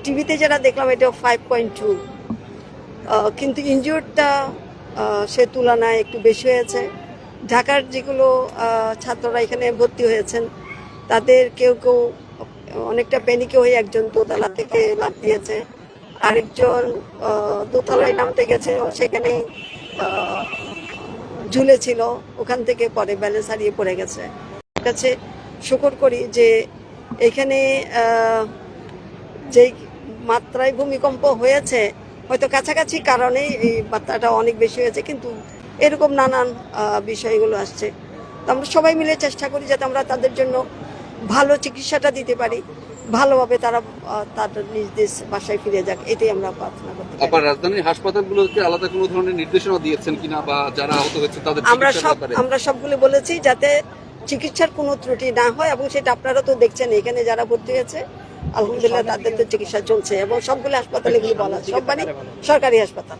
টিভিতে যেটা দেখলাম এটা 5.2, কিন্তু ইনজিওরটা সে তুলনায় একটু বেশি হয়েছে। ঢাকার যেগুলো ছাত্ররা এখানে ভর্তি হয়েছেন তাদের কেউ কেউ অনেকটা প্যানিকে হয়ে একজন দোতলা থেকে লাফ দিয়েছে, আরেকজন দোতলায় নামতে গেছে, সেখানে ঝুলেছিল, ওখান থেকে পরে ব্যালেন্স হারিয়ে পড়ে গেছে। কাছে শুকর করি যে এখানে যে মাত্রায় ভূমিকম্প হয়েছে হয়তো কাছাকাছি কারণে এই মাত্রাটা অনেক বেশি হয়েছে, কিন্তু এরকম নানান বিষয়গুলো আসছে। তো আমরা সবাই মিলে চেষ্টা করি যাতে আমরা তাদের জন্য ভালো চিকিৎসাটা দিতে পারি, ভালোভাবে তারা তাদের নিজ দেশ বাসায় ফিরে যাক, এটাই আমরা প্রার্থনা করতে পারি। আপনার রাজধানীর হাসপাতালগুলোকে আলাদা কোনো ধরনের নির্দেশনা দিয়েছেন কিনা, বা যারা আহত হয়েছে তাদের আমরা সবগুলো বলেছি যাতে চিকিৎসার কোনো ত্রুটি না হয়, এবং সেটা আপনারা তো দেখছেন এখানে যারা ভর্তি হয়েছে আলহামদুলিল্লাহ তাদের তো চিকিৎসা চলছে, এবং সবগুলো হাসপাতালে গিয়ে বলা, সব মানে সরকারি হাসপাতাল।